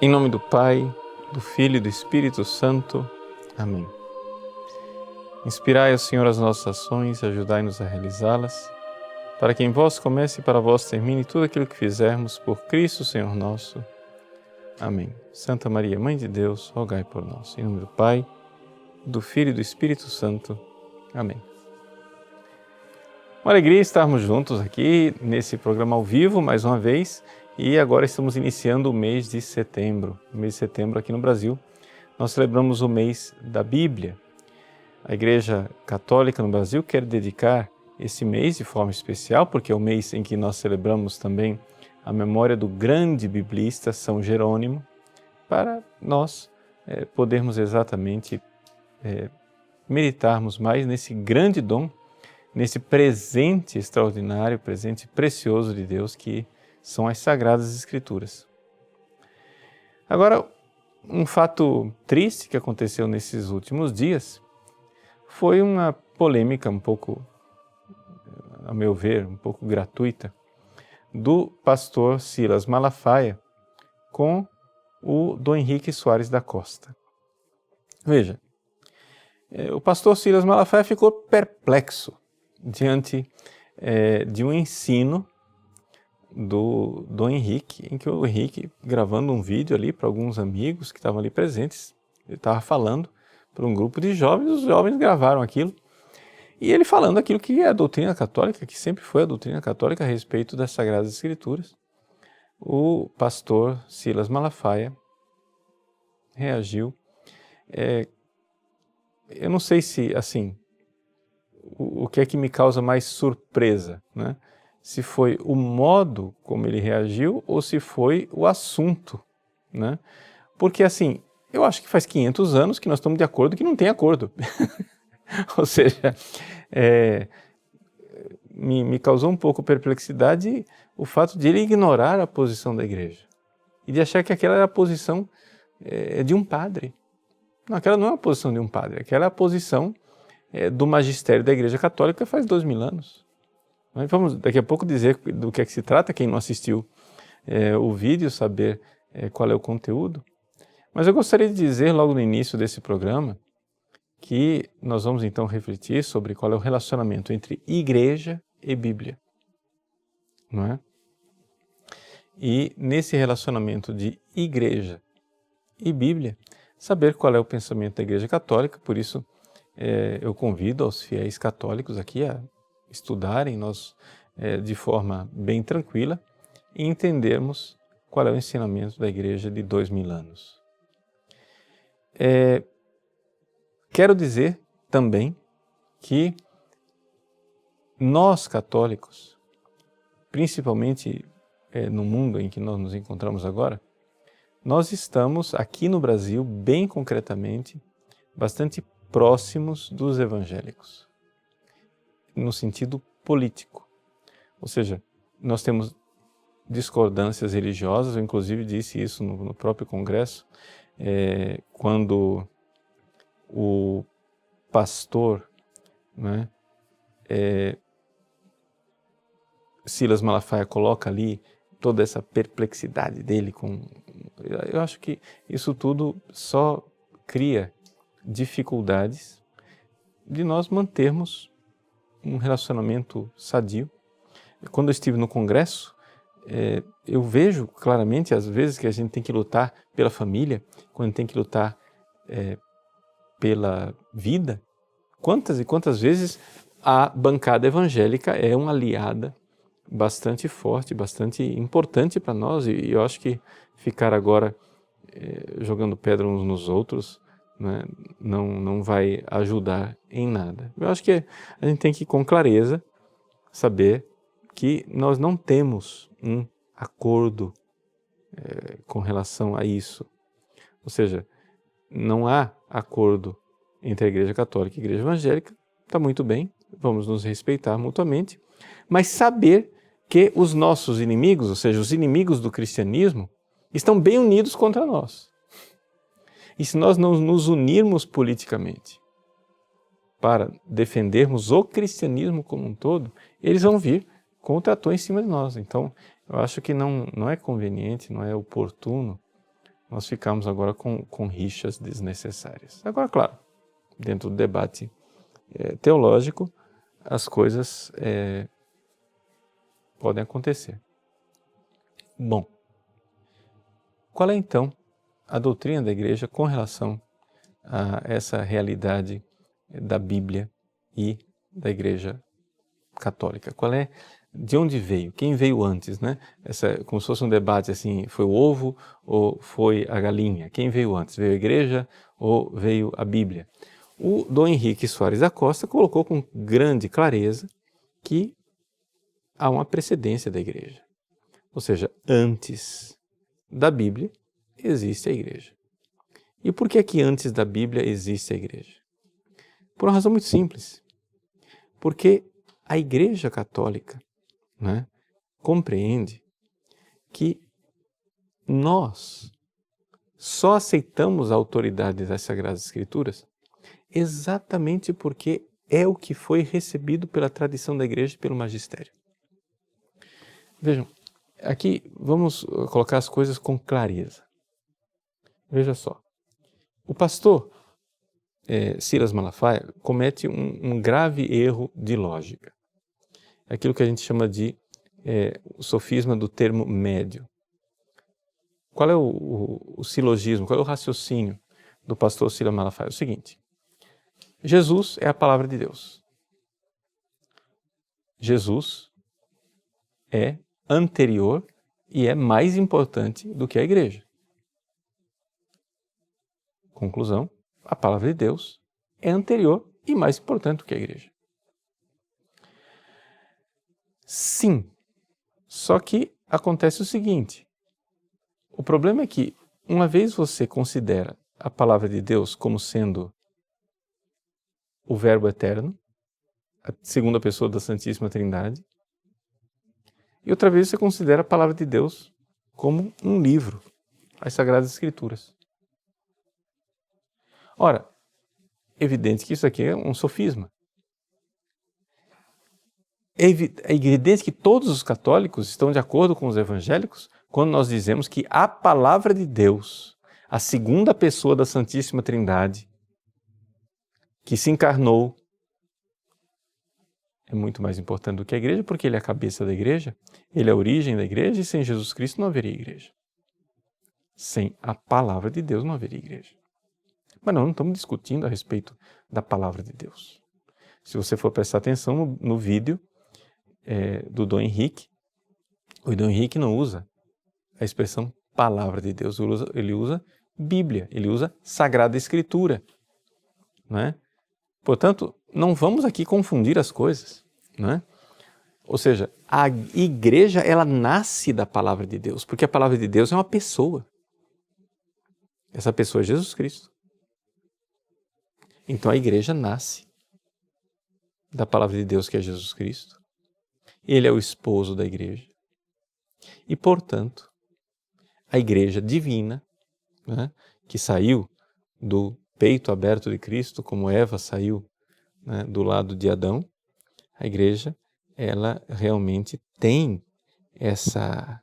Em nome do Pai, do Filho e do Espírito Santo. Amém. Inspirai, Senhor, as nossas ações e ajudai-nos a realizá-las, para que em vós comece e para vós termine tudo aquilo que fizermos por Cristo, Senhor nosso. Amém. Santa Maria, Mãe de Deus, rogai por nós. Em nome do Pai, do Filho e do Espírito Santo. Amém. Uma alegria estarmos juntos aqui nesse programa ao vivo, mais uma vez, e agora estamos iniciando o mês de setembro. O mês de setembro aqui no Brasil, nós celebramos o mês da Bíblia. A Igreja Católica no Brasil quer dedicar esse mês de forma especial, porque é o mês em que nós celebramos também a memória do grande biblista São Jerônimo, para nós podermos exatamente meditarmos mais nesse grande dom, nesse presente extraordinário, presente precioso de Deus que são as Sagradas Escrituras. Agora, um fato triste que aconteceu nesses últimos dias foi uma polêmica um pouco, a meu ver, um pouco gratuita, do pastor Silas Malafaia com o Dom Henrique Soares da Costa. Veja, o pastor Silas Malafaia ficou perplexo diante de um ensino do Dom Henrique, em que o Henrique, gravando um vídeo ali para alguns amigos que estavam ali presentes, ele estava falando para um grupo de jovens, os jovens gravaram aquilo, e ele falando aquilo que é a doutrina católica, que sempre foi a doutrina católica a respeito das Sagradas Escrituras. O pastor Silas Malafaia reagiu. Eu não sei se, assim, o que é que me causa mais surpresa, né? Se foi o modo como ele reagiu ou se foi o assunto, né? Porque, assim, eu acho que faz 500 anos que nós estamos de acordo que não tem acordo. Ou seja, me causou um pouco perplexidade o fato de ele ignorar a posição da igreja e de achar que aquela era a posição de um padre. Não, aquela não é a posição de um padre, aquela é a posição do magistério da Igreja Católica faz 2000 anos. Vamos daqui a pouco dizer do que é que se trata, quem não assistiu o vídeo, saber qual é o conteúdo. Mas eu gostaria de dizer logo no início desse programa que nós vamos então refletir sobre qual é o relacionamento entre igreja e Bíblia, não é? E nesse relacionamento de igreja e Bíblia, saber qual é o pensamento da Igreja Católica. Por isso eu convido aos fiéis católicos aqui a estudarem nós de forma bem tranquila e entendermos qual é o ensinamento da Igreja de 2000 anos. Quero dizer também que nós católicos, principalmente no mundo em que nós nos encontramos agora, nós estamos aqui no Brasil, bem concretamente, bastante próximos dos evangélicos, no sentido político. Ou seja, nós temos discordâncias religiosas, eu inclusive disse isso no próprio Congresso, quando o pastor, né, Silas Malafaia coloca ali toda essa perplexidade dele eu acho que isso tudo só cria dificuldades de nós mantermos um relacionamento sadio. Quando eu estive no Congresso, eu vejo claramente às vezes que a gente tem que lutar pela família, quando a gente tem que lutar pela vida. Quantas e quantas vezes a bancada evangélica é uma aliada bastante forte, bastante importante para nós, e eu acho que ficar agora jogando pedra uns nos outros, né, não vai ajudar em nada. Eu acho que a gente tem que, com clareza, saber que nós não temos um acordo com relação a isso. Ou seja, não há acordo entre a Igreja Católica e a Igreja Evangélica. Está muito bem, vamos nos respeitar mutuamente, mas saber que os nossos inimigos, ou seja, os inimigos do cristianismo, estão bem unidos contra nós. E se nós não nos unirmos politicamente para defendermos o cristianismo como um todo, eles vão vir com o trator em cima de nós. Então, eu acho que não é conveniente, não é oportuno nós ficamos agora com rixas desnecessárias. Agora, claro, dentro do debate teológico, as coisas podem acontecer. Bom, qual é então a doutrina da Igreja com relação a essa realidade da Bíblia e da Igreja Católica? De onde veio? Quem veio antes, né? Como se fosse um debate assim, foi o ovo ou foi a galinha? Quem veio antes? Veio a Igreja ou veio a Bíblia? O Dom Henrique Soares da Costa colocou com grande clareza que há uma precedência da Igreja. Ou seja, antes da Bíblia existe a Igreja. E por que é que antes da Bíblia existe a Igreja? Por uma razão muito simples. Porque a Igreja Católica, né, compreende que nós só aceitamos a autoridade das Sagradas Escrituras exatamente porque é o que foi recebido pela tradição da Igreja e pelo magistério. Vejam, aqui vamos colocar as coisas com clareza. Veja só, o pastor Silas Malafaia comete um grave erro de lógica. Aquilo que a gente chama de o sofisma do termo médio. Qual é o silogismo, qual é o raciocínio do pastor Silas Malafaia? É o seguinte: Jesus é a palavra de Deus. Jesus é anterior e é mais importante do que a Igreja. Conclusão: a palavra de Deus é anterior e mais importante do que a Igreja. Sim, só que acontece o seguinte: o problema é que, uma vez você considera a palavra de Deus como sendo o Verbo eterno, a segunda pessoa da Santíssima Trindade, e outra vez você considera a palavra de Deus como um livro, as Sagradas Escrituras. Ora, é evidente que isso aqui é um sofisma. É evidente que todos os católicos estão de acordo com os evangélicos quando nós dizemos que a palavra de Deus, a segunda pessoa da Santíssima Trindade, que se encarnou, é muito mais importante do que a Igreja, porque ele é a cabeça da Igreja, ele é a origem da Igreja, e sem Jesus Cristo não haveria Igreja. Sem a palavra de Deus não haveria Igreja. Mas não estamos discutindo a respeito da palavra de Deus. Se você for prestar atenção no vídeo do Dom Henrique, o Dom Henrique não usa a expressão palavra de Deus, ele usa Bíblia, ele usa Sagrada Escritura. Não é? Portanto, não vamos aqui confundir as coisas. Não é? Ou seja, a Igreja ela nasce da palavra de Deus, porque a palavra de Deus é uma pessoa. Essa pessoa é Jesus Cristo. Então a Igreja nasce da palavra de Deus, que é Jesus Cristo. Ele é o esposo da Igreja. E, portanto, a Igreja divina, né, que saiu do peito aberto de Cristo, como Eva saiu, né, do lado de Adão, a Igreja, ela realmente tem essa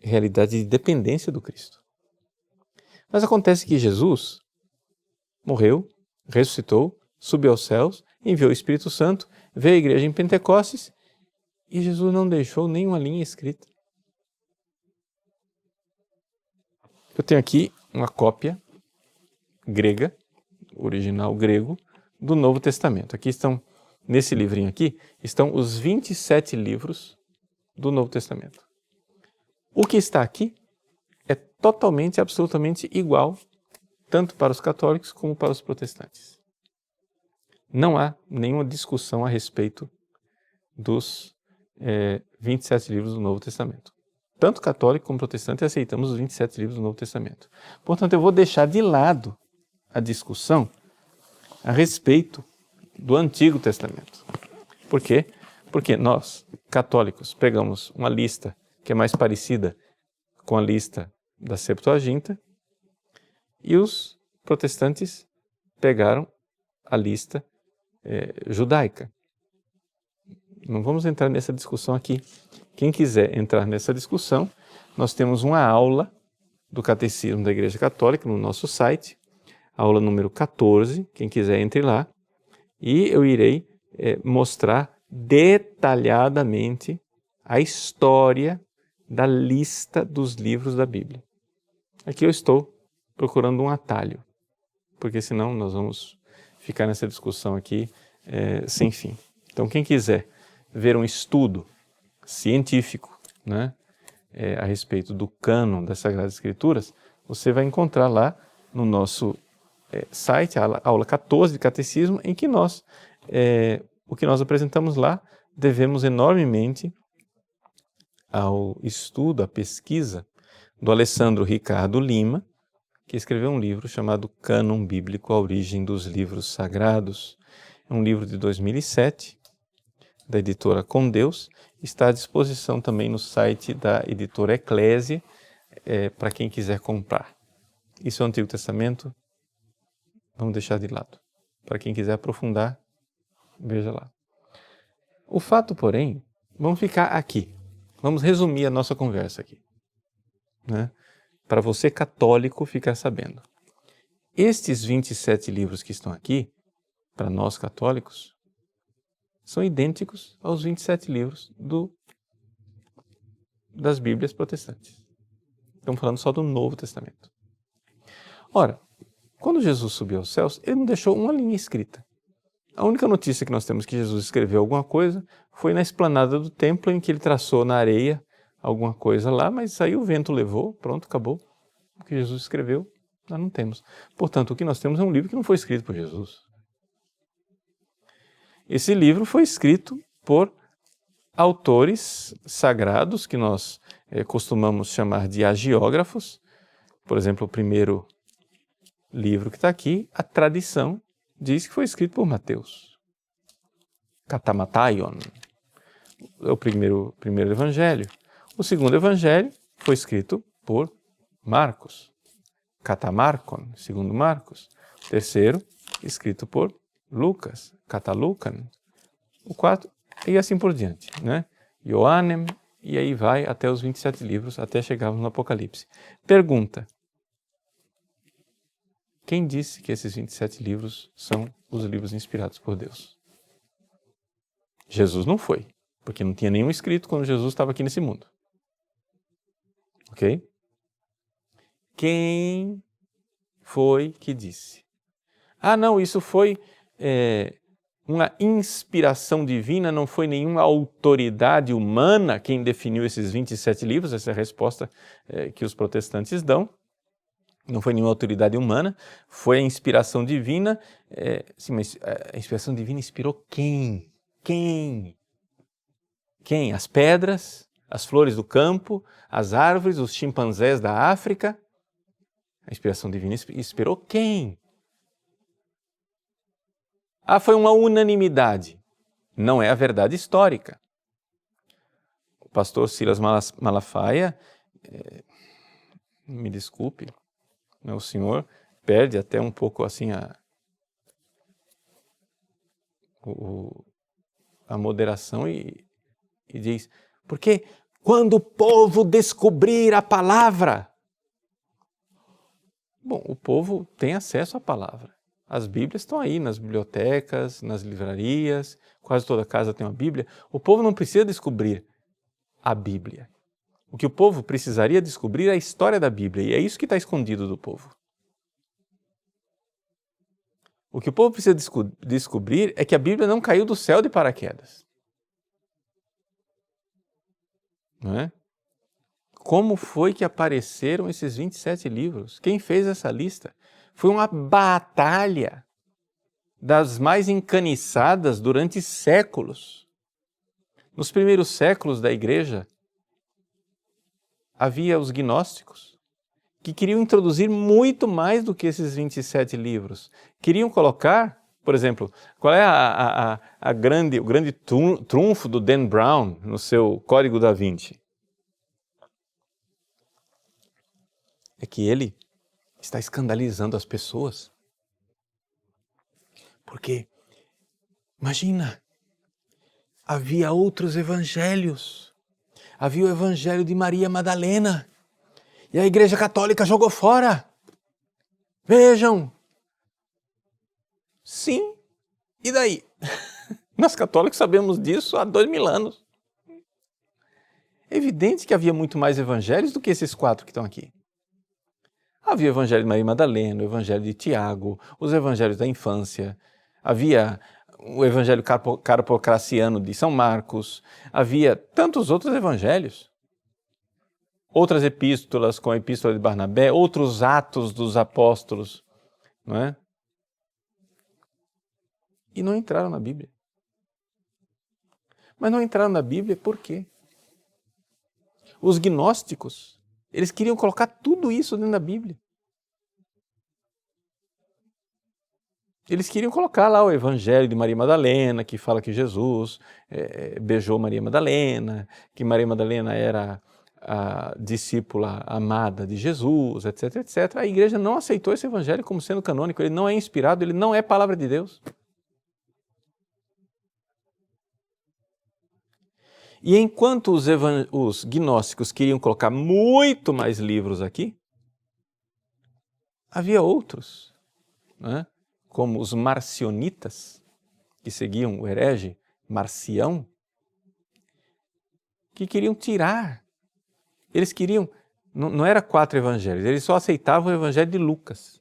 realidade de dependência do Cristo. Mas acontece que Jesus morreu, ressuscitou, subiu aos céus, enviou o Espírito Santo, veio à igreja em Pentecostes e Jesus não deixou nenhuma linha escrita. Eu tenho aqui uma cópia grega, original grego, do Novo Testamento. Aqui estão, nesse livrinho aqui, estão os 27 livros do Novo Testamento. O que está aqui é totalmente, absolutamente igual, tanto para os católicos como para os protestantes. Não há nenhuma discussão a respeito dos 27 livros do Novo Testamento. Tanto católico como protestante aceitamos os 27 livros do Novo Testamento. Portanto, eu vou deixar de lado a discussão a respeito do Antigo Testamento. Por quê? Porque nós, católicos, pegamos uma lista que é mais parecida com a lista da Septuaginta e os protestantes pegaram a lista judaica. Não vamos entrar nessa discussão aqui. Quem quiser entrar nessa discussão, nós temos uma aula do Catecismo da Igreja Católica no nosso site, aula número 14, quem quiser entre lá, e eu irei mostrar detalhadamente a história da lista dos livros da Bíblia. Aqui eu estou procurando um atalho, porque senão nós vamos ficar nessa discussão aqui sem fim. Então, quem quiser ver um estudo científico, né, a respeito do cânon das Sagradas Escrituras, você vai encontrar lá no nosso site, a aula 14 de Catecismo, em que o que nós apresentamos lá, devemos enormemente ao estudo, à pesquisa do Alessandro Ricardo Lima, que escreveu um livro chamado Cânon Bíblico, a Origem dos Livros Sagrados. É um livro de 2007, da editora Com Deus, está à disposição também no site da editora Eclésia, para quem quiser comprar. Isso é o Antigo Testamento, vamos deixar de lado. Para quem quiser aprofundar, veja lá. O fato, porém, vamos ficar aqui. Vamos resumir a nossa conversa aqui, né? Para você católico ficar sabendo. Estes 27 livros que estão aqui, para nós católicos, são idênticos aos 27 livros das Bíblias protestantes. Estamos falando só do Novo Testamento. Ora, quando Jesus subiu aos céus, ele não deixou uma linha escrita. A única notícia que nós temos que Jesus escreveu alguma coisa foi na esplanada do templo, em que ele traçou na areia alguma coisa lá, mas aí o vento levou, pronto, acabou. O que Jesus escreveu, nós não temos. Portanto, o que nós temos é um livro que não foi escrito por Jesus. Esse livro foi escrito por autores sagrados, que nós costumamos chamar de hagiógrafos. Por exemplo, o primeiro livro que está aqui, a tradição diz que foi escrito por Mateus. Katamataion é o primeiro evangelho. O segundo evangelho foi escrito por Marcos. Katamarkon, segundo Marcos. O terceiro, escrito por Lucas. Katalukan. O quarto, e assim por diante, né? Ioannem, e aí vai até os 27 livros, até chegarmos no Apocalipse. Pergunta: quem disse que esses 27 livros são os livros inspirados por Deus? Jesus não foi, porque não tinha nenhum escrito quando Jesus estava aqui nesse mundo. Ok? Quem foi que disse? Ah, não, isso foi uma inspiração divina, não foi nenhuma autoridade humana quem definiu esses 27 livros, essa é a resposta que os protestantes dão. Não foi nenhuma autoridade humana, foi a inspiração divina. Sim, mas a inspiração divina inspirou quem? Quem? Quem? As pedras, as flores do campo, as árvores, os chimpanzés da África? A inspiração divina inspirou quem? Ah, foi uma unanimidade. Não é a verdade histórica. O pastor Silas Malafaia, me desculpe, o senhor perde até um pouco assim a moderação e diz, porque quando o povo descobrir a palavra... Bom, o povo tem acesso à palavra. As Bíblias estão aí nas bibliotecas, nas livrarias, quase toda casa tem uma Bíblia. O povo não precisa descobrir a Bíblia. O que o povo precisaria descobrir é a história da Bíblia, e é isso que está escondido do povo. O que o povo precisa descobrir é que a Bíblia não caiu do céu de paraquedas. Não é? Como foi que apareceram esses 27 livros? Quem fez essa lista? Foi uma batalha das mais encaniçadas durante séculos. Nos primeiros séculos da Igreja, havia os gnósticos, que queriam introduzir muito mais do que esses 27 livros. Queriam colocar, por exemplo, qual é o grande trunfo do Dan Brown no seu Código da Vinci? É que ele está escandalizando as pessoas. Porque, imagina, havia outros evangelhos, havia o Evangelho de Maria Madalena. E a Igreja Católica jogou fora. Vejam. Sim. E daí? Nós católicos sabemos disso há 2000 anos. É evidente que havia muito mais evangelhos do que esses 4 que estão aqui. Havia o Evangelho de Maria Madalena, o Evangelho de Tiago, os Evangelhos da infância, havia o Evangelho carpocraciano de São Marcos, havia tantos outros evangelhos. Outras epístolas, como a Epístola de Barnabé, outros atos dos apóstolos, não é? E não entraram na Bíblia. Mas não entraram na Bíblia por quê? Os gnósticos, eles queriam colocar tudo isso dentro da Bíblia. Eles queriam colocar lá o Evangelho de Maria Madalena, que fala que Jesus beijou Maria Madalena, que Maria Madalena era a discípula amada de Jesus, etc, etc. A igreja não aceitou esse Evangelho como sendo canônico, ele não é inspirado, ele não é palavra de Deus. E enquanto os gnósticos queriam colocar muito mais livros aqui, havia outros, né? Como os marcionitas, que seguiam o herege Marcião, que queriam tirar. Eles queriam, não era 4 evangelhos, eles só aceitavam o evangelho de Lucas.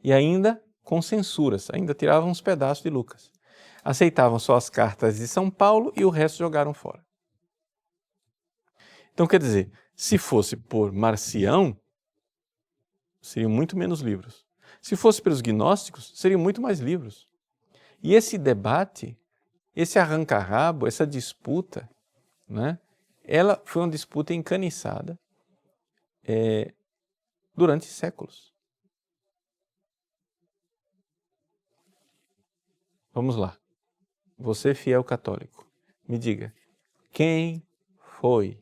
E ainda com censuras, ainda tiravam uns pedaços de Lucas. Aceitavam só as cartas de São Paulo e o resto jogaram fora. Então, quer dizer, se fosse por Marcião, seriam muito menos livros. Se fosse pelos gnósticos, seriam muito mais livros. E esse debate, esse arranca-rabo, essa disputa, né, ela foi uma disputa encaniçada durante séculos. Vamos lá. Você, fiel católico, me diga, quem foi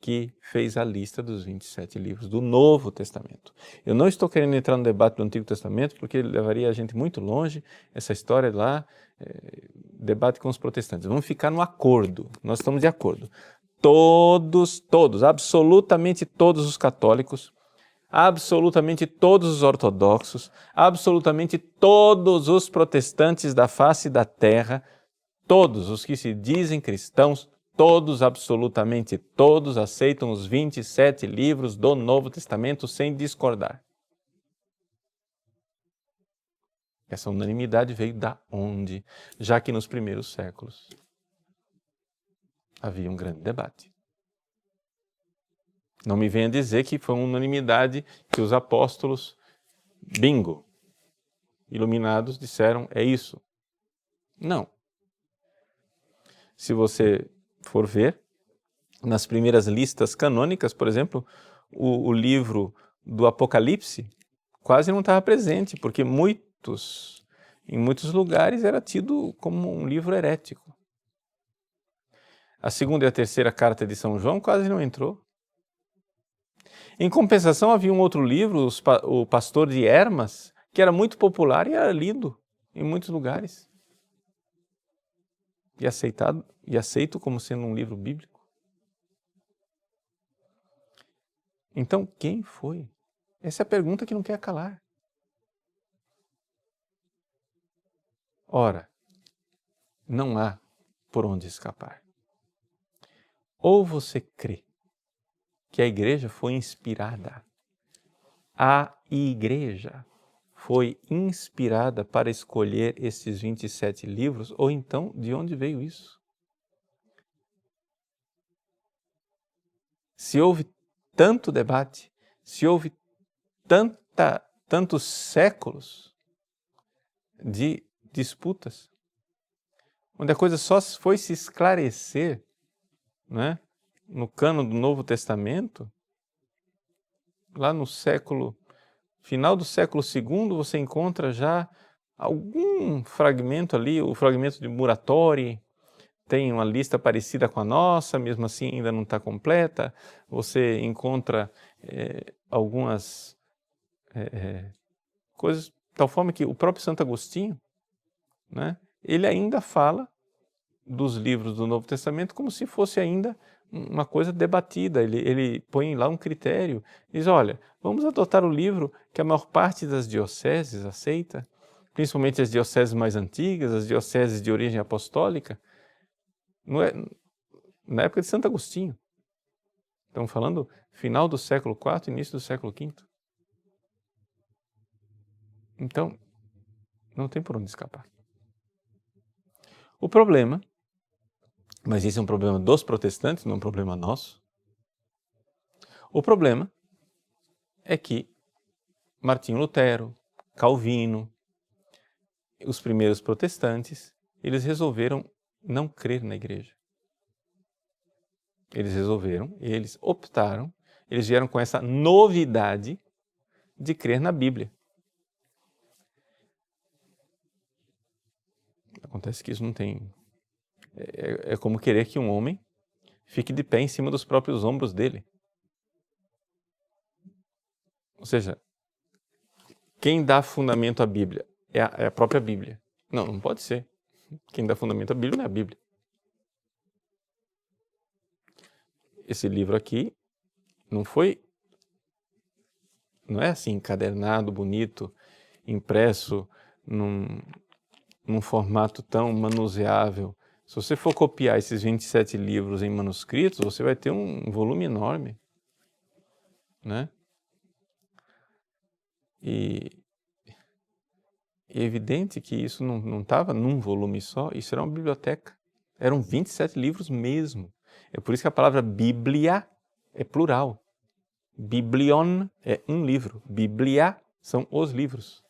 que fez a lista dos 27 livros do Novo Testamento? Eu não estou querendo entrar no debate do Antigo Testamento, porque levaria a gente muito longe, essa história lá, debate com os protestantes. Vamos ficar no acordo, nós estamos de acordo. Todos, absolutamente todos os católicos, absolutamente todos os ortodoxos, absolutamente todos os protestantes da face da terra, todos os que se dizem cristãos, todos, absolutamente todos, aceitam os 27 livros do Novo Testamento sem discordar. Essa unanimidade veio da onde? Já que nos primeiros séculos havia um grande debate. Não me venha dizer que foi uma unanimidade que os apóstolos, bingo, iluminados, disseram, é isso. Não. Se você for ver, nas primeiras listas canônicas, por exemplo, o livro do Apocalipse quase não estava presente, porque em muitos lugares era tido como um livro herético. A segunda e a terceira carta de São João quase não entrou. Em compensação, havia um outro livro, o Pastor de Hermas, que era muito popular e era lido em muitos lugares. E aceito como sendo um livro bíblico. Então, quem foi? Essa é a pergunta que não quer calar. Ora, não há por onde escapar. Ou você crê que a igreja foi inspirada, a igreja foi inspirada para escolher esses 27 livros, ou então, de onde veio isso? Se houve tanto debate, se houve tantos séculos de disputas, onde a coisa só foi se esclarecer, né, no cânon do Novo Testamento, lá no final do século II, você encontra já algum fragmento ali, o fragmento de Muratori, tem uma lista parecida com a nossa, mesmo assim ainda não está completa. Você encontra algumas coisas, de tal forma que o próprio Santo Agostinho, né, ele ainda fala dos livros do Novo Testamento como se fosse ainda uma coisa debatida. Ele põe lá um critério, diz, olha, vamos adotar o livro que a maior parte das dioceses aceita, principalmente as dioceses mais antigas, as dioceses de origem apostólica, na época de Santo Agostinho. Estamos falando final do século IV, início do século V. Então, não tem por onde escapar. O problema, mas esse é um problema dos protestantes, não é um problema nosso. O problema é que Martinho Lutero, Calvino, os primeiros protestantes, eles resolveram não crer na igreja. Eles optaram, eles vieram com essa novidade de crer na Bíblia. Acontece que isso não tem... É como querer que um homem fique de pé em cima dos próprios ombros dele. Ou seja, quem dá fundamento à Bíblia é a própria Bíblia. Não pode ser. Quem dá fundamento à Bíblia não é a Bíblia. Esse livro aqui não é assim, encadernado, bonito, impresso num formato tão manuseável. Se você for copiar esses 27 livros em manuscritos, você vai ter um volume enorme, né? E é evidente que isso não estava num volume só, isso era uma biblioteca. Eram 27 livros mesmo. É por isso que a palavra Bíblia é plural. Biblion é um livro. Bíblia são os livros.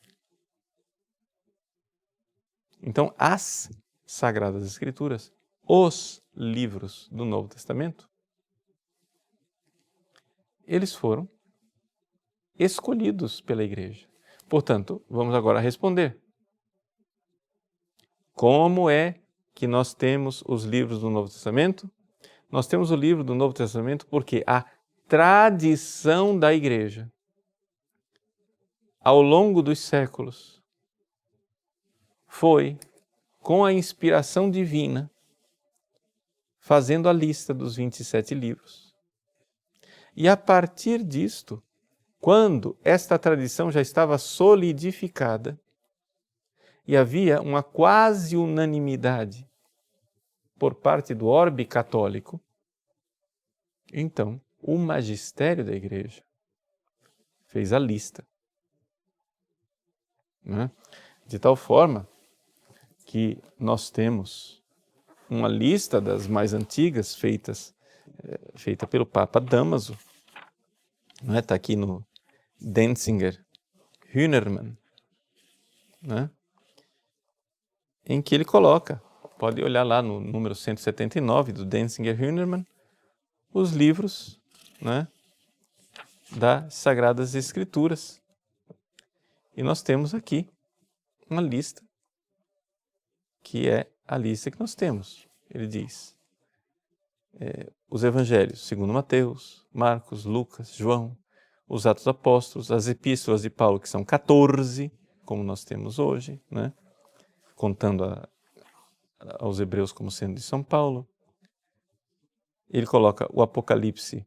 Então, as Sagradas Escrituras, os livros do Novo Testamento, eles foram escolhidos pela igreja. Portanto, vamos agora responder. Como é que nós temos os livros do Novo Testamento? Nós temos o livro do Novo Testamento porque a tradição da igreja, ao longo dos séculos, foi, com a inspiração divina, fazendo a lista dos 27 livros. E a partir disto, quando esta tradição já estava solidificada e havia uma quase unanimidade por parte do orbe católico, então o magistério da igreja fez a lista, né? De tal forma que nós temos uma lista das mais antigas feita pelo Papa Damaso, não é? Está aqui no Denzinger Hünermann, né? Em que ele coloca, pode olhar lá no número 179 do Denzinger Hünermann, os livros, né, das Sagradas Escrituras. E nós temos aqui uma lista, que é a lista que nós temos. Ele diz, os Evangelhos, segundo Mateus, Marcos, Lucas, João, os Atos Apóstolos, as Epístolas de Paulo, que são 14, como nós temos hoje, né? Contando aos Hebreus como sendo de São Paulo. Ele coloca o Apocalipse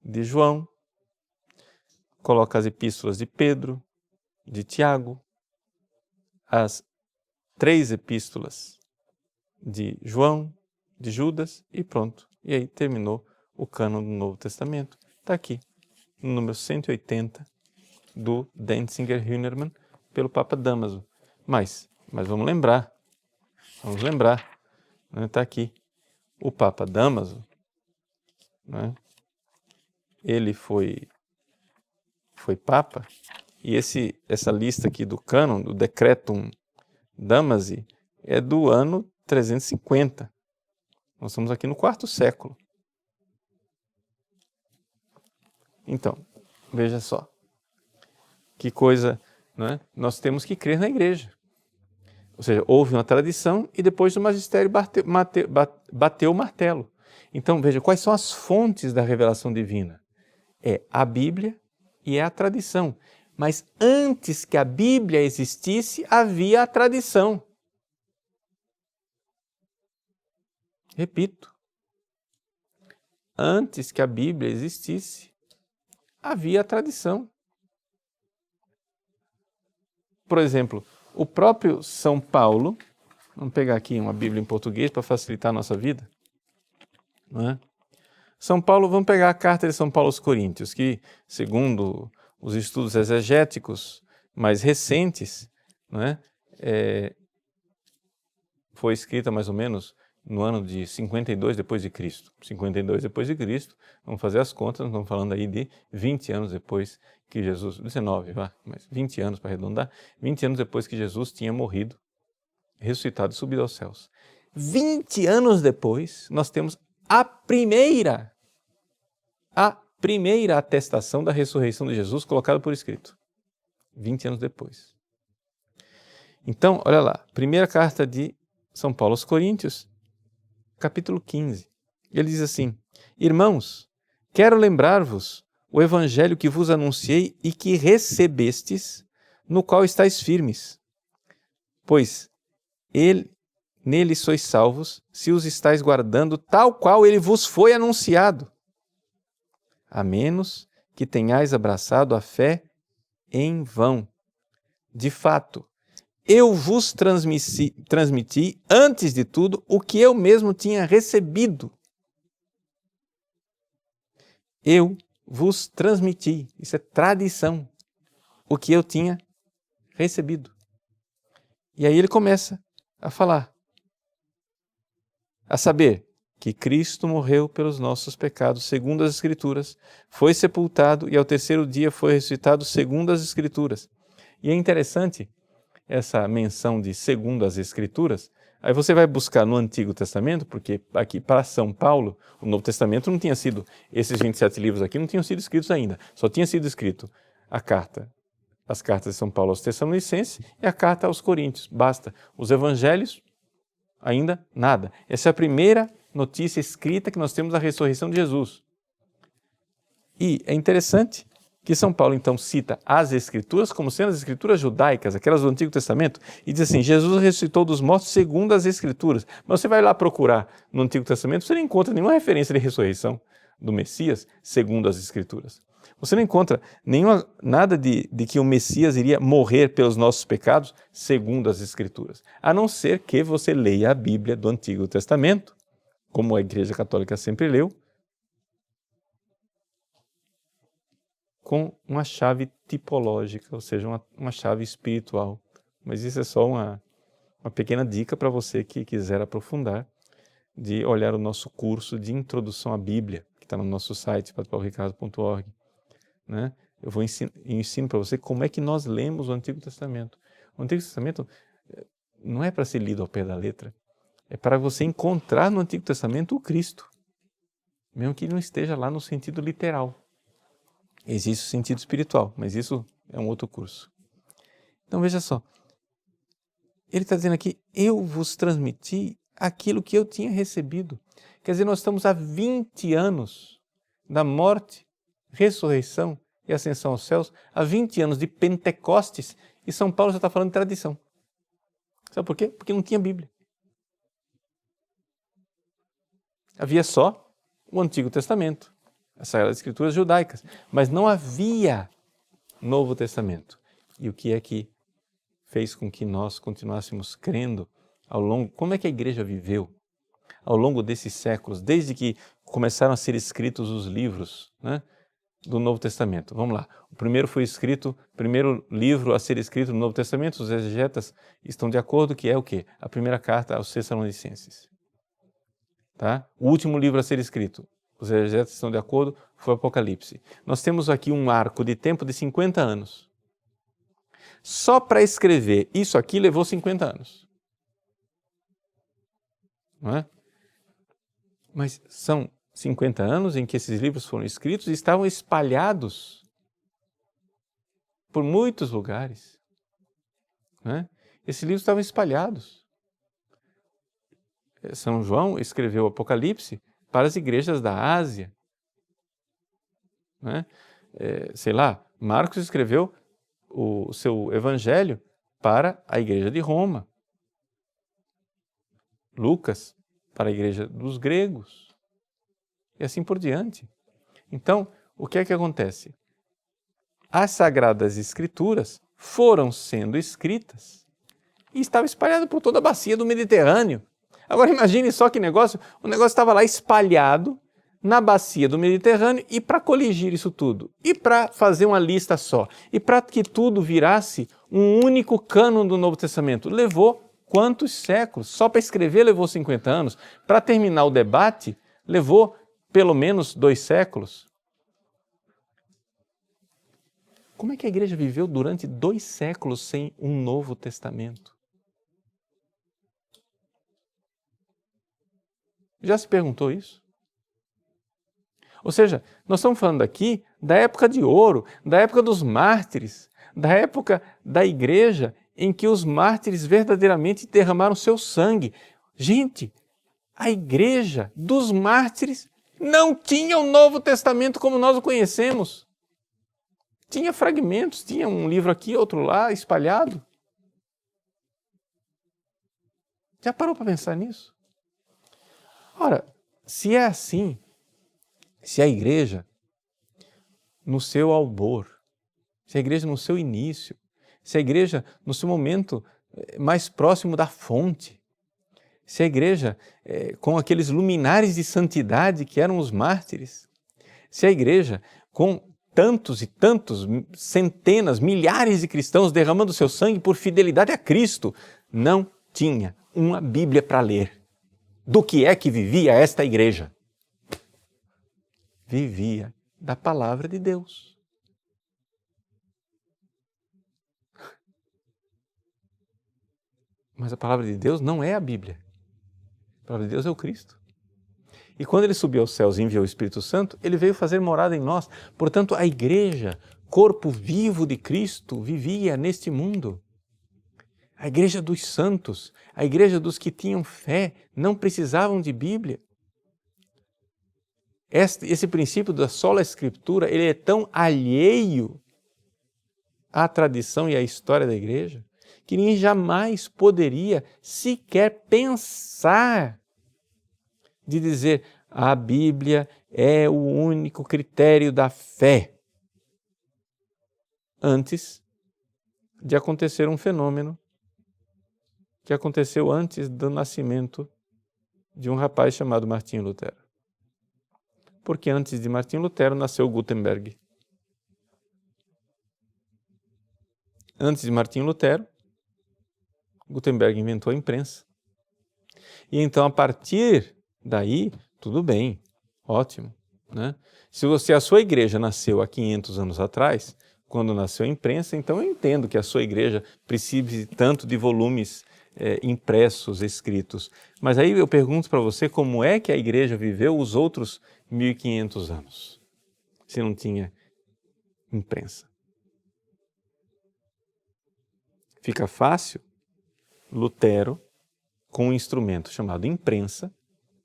de João, coloca as Epístolas de Pedro, de Tiago, as 3 Epístolas de João, de Judas e pronto. E aí terminou o cânon do Novo Testamento. Está aqui, no número 180 do Denzinger Hünermann, pelo Papa Damaso. Mas vamos lembrar, né? Está aqui, o Papa Damaso, né? Ele foi Papa, e essa lista aqui do cânon, do Decretum Damasi, é do ano 350. Nós estamos aqui no 4º século. Então, veja só, que coisa, né? Nós temos que crer na igreja. Ou seja, houve uma tradição e depois o magistério bateu o martelo. Então, veja, quais são as fontes da revelação divina? É a Bíblia e é a tradição. Mas antes que a Bíblia existisse, havia a tradição. Repito, antes que a Bíblia existisse, havia a tradição. Por exemplo, o próprio São Paulo, vamos pegar aqui uma Bíblia em português para facilitar a nossa vida, não é? São Paulo, vamos pegar a carta de São Paulo aos Coríntios, que, segundo os estudos exegéticos mais recentes, não é? Foi escrita mais ou menos no ano de 52 depois de Cristo. 52 depois de Cristo, vamos fazer as contas, nós estamos falando aí de 20 anos depois que Jesus, 19, mas 20 anos para arredondar, 20 anos depois que Jesus tinha morrido, ressuscitado e subido aos céus. 20 anos depois, nós temos a primeira atestação da ressurreição de Jesus colocada por escrito. 20 anos depois. Então, olha lá, primeira carta de São Paulo aos Coríntios, capítulo 15. Ele diz assim: Irmãos, quero lembrar-vos o evangelho que vos anunciei e que recebestes, no qual estáis firmes. Pois nele sois salvos, se os estáis guardando, tal qual ele vos foi anunciado. A menos que tenhais abraçado a fé em vão. De fato, eu vos transmiti, antes de tudo, o que eu mesmo tinha recebido. Eu vos transmiti, isso é tradição, o que eu tinha recebido. E aí ele começa a falar, a saber, que Cristo morreu pelos nossos pecados, segundo as Escrituras, foi sepultado e ao terceiro dia foi ressuscitado, segundo as Escrituras. E é interessante essa menção de segundo as Escrituras. Aí você vai buscar no Antigo Testamento, porque aqui para São Paulo, o Novo Testamento não tinha sido, esses 27 livros aqui não tinham sido escritos ainda, só tinha sido escrito as cartas de São Paulo aos Tessalonicenses e a carta aos Coríntios, basta. Os Evangelhos, ainda nada. Essa é a primeira notícia escrita que nós temos da ressurreição de Jesus. E é interessante que São Paulo então cita as Escrituras como sendo as Escrituras judaicas, aquelas do Antigo Testamento, e diz assim, Jesus ressuscitou dos mortos segundo as Escrituras. Mas você vai lá procurar no Antigo Testamento, você não encontra nenhuma referência de ressurreição do Messias segundo as Escrituras. Você não encontra nada de que o Messias iria morrer pelos nossos pecados segundo as Escrituras. A não ser que você leia a Bíblia do Antigo Testamento, como a Igreja Católica sempre leu, com uma chave tipológica, ou seja, uma chave espiritual. Mas isso é só uma pequena dica para você que quiser aprofundar, de olhar o nosso curso de Introdução à Bíblia, que está no nosso site, padrepauloricardo.org. Né? Eu ensino para você como é que nós lemos o Antigo Testamento. O Antigo Testamento não é para ser lido ao pé da letra, é para você encontrar no Antigo Testamento o Cristo, mesmo que ele não esteja lá no sentido literal. Existe o sentido espiritual, mas isso é um outro curso. Então veja só, ele está dizendo aqui, eu vos transmiti aquilo que eu tinha recebido. Quer dizer, nós estamos há 20 anos da morte, ressurreição e ascensão aos céus, há 20 anos de Pentecostes, e São Paulo já está falando de tradição. Sabe por quê? Porque não tinha Bíblia. Havia só o Antigo Testamento, as Sagradas Escrituras judaicas, mas não havia Novo Testamento. E o que é que fez com que nós continuássemos crendo ao longo... Como é que a igreja viveu ao longo desses séculos, desde que começaram a ser escritos os livros, né, do Novo Testamento? Vamos lá. O primeiro livro a ser escrito no Novo Testamento, os exegetas estão de acordo que é o quê? A primeira carta aos Tessalonicenses. Tá? O último livro a ser escrito, os exegetas estão de acordo, foi o Apocalipse. Nós temos aqui um arco de tempo de 50 anos. Só para escrever isso aqui levou 50 anos. Não é? Mas são 50 anos em que esses livros foram escritos e estavam espalhados por muitos lugares. Não é? Esses livros estavam espalhados. São João escreveu o Apocalipse para as igrejas da Ásia. Né? Sei lá, Marcos escreveu o seu evangelho para a igreja de Roma. Lucas, para a igreja dos gregos, e assim por diante. Então, o que é que acontece? As Sagradas Escrituras foram sendo escritas e estava espalhado por toda a bacia do Mediterrâneo. Agora imagine só que negócio, o negócio estava lá espalhado na bacia do Mediterrâneo, e para coligir isso tudo, e para fazer uma lista só, e para que tudo virasse um único cânon do Novo Testamento, levou quantos séculos? Só para escrever levou 50 anos, para terminar o debate levou pelo menos 2 séculos. Como é que a igreja viveu durante 2 séculos sem um Novo Testamento? Já se perguntou isso? Ou seja, nós estamos falando aqui da época de ouro, da época dos mártires, da época da igreja em que os mártires verdadeiramente derramaram seu sangue. Gente, a igreja dos mártires não tinha o Novo Testamento como nós o conhecemos. Tinha fragmentos, tinha um livro aqui, outro lá, espalhado. Já parou para pensar nisso? Ora, se é assim, se a igreja, no seu albor, se a igreja no seu início, se a igreja no seu momento mais próximo da fonte, se a igreja com aqueles luminares de santidade que eram os mártires, se a igreja com tantos e tantos, centenas, milhares de cristãos derramando seu sangue por fidelidade a Cristo, não tinha uma Bíblia para ler. Do que é que vivia esta igreja? Vivia da palavra de Deus. Mas a palavra de Deus não é a Bíblia. A palavra de Deus é o Cristo. E quando ele subiu aos céus e enviou o Espírito Santo, ele veio fazer morada em nós. Portanto, a igreja, corpo vivo de Cristo, vivia neste mundo. A igreja dos santos, a igreja dos que tinham fé, não precisavam de Bíblia. Esse princípio da sola Escritura, ele é tão alheio à tradição e à história da igreja, que ninguém jamais poderia sequer pensar de dizer a Bíblia é o único critério da fé, antes de acontecer um fenômeno que aconteceu antes do nascimento de um rapaz chamado Martinho Lutero. Porque antes de Martinho Lutero nasceu Gutenberg. Antes de Martinho Lutero, Gutenberg inventou a imprensa. E então, a partir daí, tudo bem, ótimo, né? Se a sua igreja nasceu há 500 anos atrás, quando nasceu a imprensa, então eu entendo que a sua igreja precise tanto de volumes impressos, escritos. Mas aí eu pergunto para você como é que a igreja viveu os outros 1500 anos, se não tinha imprensa. Fica fácil Lutero, com um instrumento chamado imprensa,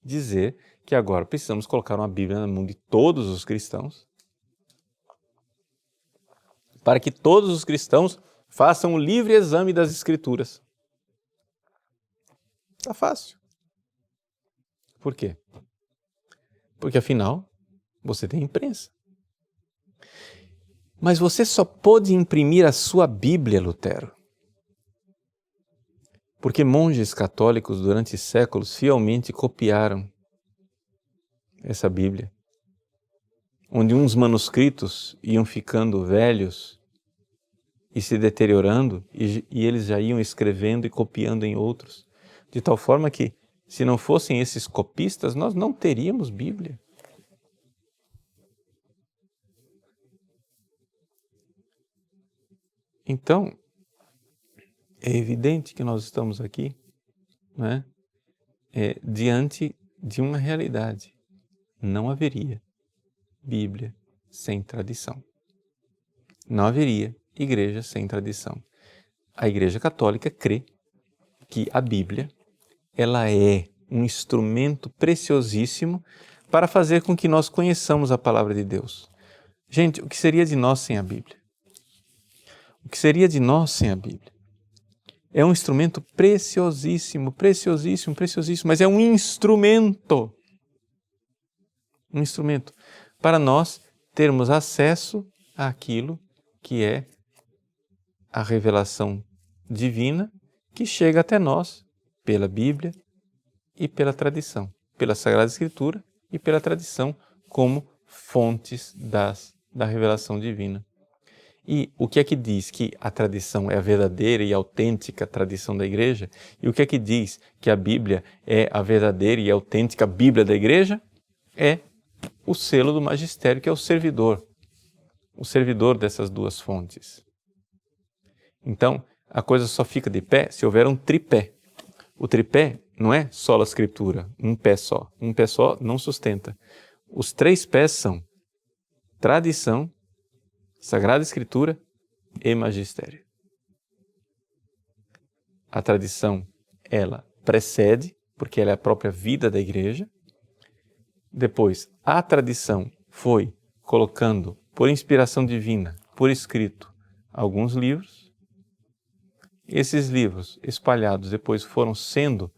dizer que agora precisamos colocar uma Bíblia na mão de todos os cristãos, para que todos os cristãos façam o livre exame das Escrituras. Está fácil. Por quê? Porque afinal, você tem imprensa. Mas você só pôde imprimir a sua Bíblia, Lutero, porque monges católicos durante séculos fielmente copiaram essa Bíblia, onde uns manuscritos iam ficando velhos e se deteriorando, e eles já iam escrevendo e copiando em outros, de tal forma que, se não fossem esses copistas, nós não teríamos Bíblia. Então, é evidente que nós estamos aqui, né, diante de uma realidade. Não haveria Bíblia sem tradição. Não haveria igreja sem tradição. A Igreja Católica crê que a Bíblia, ela é um instrumento preciosíssimo para fazer com que nós conheçamos a palavra de Deus. Gente, o que seria de nós sem a Bíblia? O que seria de nós sem a Bíblia? É um instrumento preciosíssimo, preciosíssimo, preciosíssimo, mas é um instrumento. Um instrumento para nós termos acesso àquilo que é a revelação divina que chega até nós pela Bíblia e pela tradição, pela Sagrada Escritura e pela tradição como fontes da revelação divina. E o que é que diz que a tradição é a verdadeira e autêntica tradição da Igreja? E o que é que diz que a Bíblia é a verdadeira e autêntica Bíblia da Igreja? É o selo do magistério, que é o servidor dessas duas fontes. Então, a coisa só fica de pé se houver um tripé. O tripé não é só a Escritura, um pé só. Um pé só não sustenta. Os três pés são tradição, Sagrada Escritura e magistério. A tradição, ela precede, porque ela é a própria vida da Igreja. Depois, a tradição foi colocando, por inspiração divina, por escrito, alguns livros. Esses livros espalhados depois foram sendo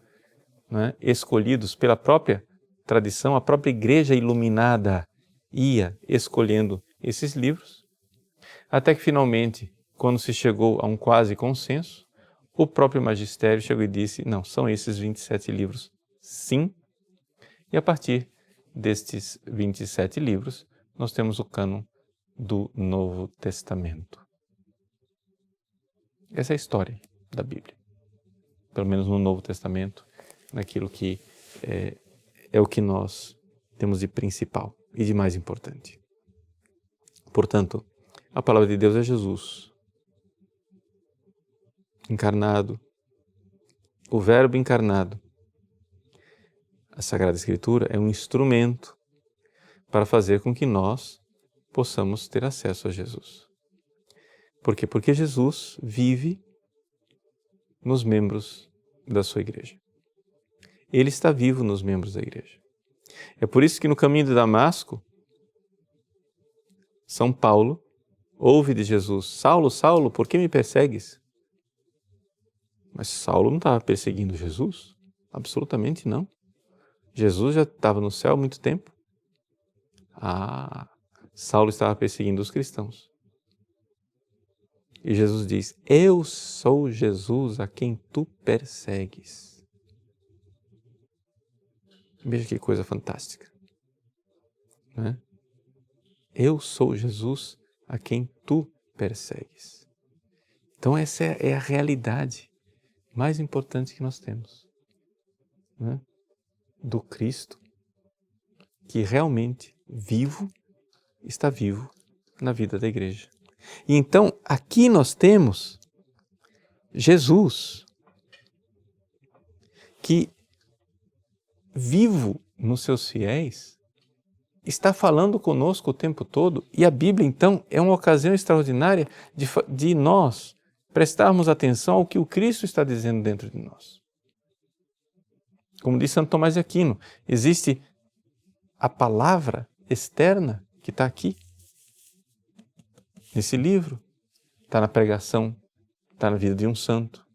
escolhidos pela própria tradição, a própria Igreja iluminada ia escolhendo esses livros, até que finalmente, quando se chegou a um quase consenso, o próprio magistério chegou e disse, não, são esses 27 livros, sim, e a partir destes 27 livros, nós temos o cânon do Novo Testamento. Essa é a história da Bíblia, pelo menos no Novo Testamento, naquilo que é o que nós temos de principal e de mais importante. Portanto, a palavra de Deus é Jesus, encarnado, o Verbo encarnado. A Sagrada Escritura é um instrumento para fazer com que nós possamos ter acesso a Jesus. Por quê? Porque Jesus vive nos membros da sua igreja. Ele está vivo nos membros da igreja. É por isso que no caminho de Damasco, São Paulo ouve de Jesus, Saulo, Saulo, por que me persegues? Mas Saulo não estava perseguindo Jesus? Absolutamente não. Jesus já estava no céu há muito tempo. Saulo estava perseguindo os cristãos. E Jesus diz, eu sou Jesus a quem tu persegues. Veja que coisa fantástica. Né? Eu sou Jesus a quem tu persegues. Então essa é a realidade mais importante que nós temos. Né? Do Cristo, que realmente vivo, está vivo na vida da igreja. E então aqui nós temos Jesus, que vivo nos seus fiéis, está falando conosco o tempo todo, e a Bíblia então é uma ocasião extraordinária de nós prestarmos atenção ao que o Cristo está dizendo dentro de nós. Como diz Santo Tomás de Aquino, existe a palavra externa que está aqui, nesse livro, está na pregação, está na vida de um santo,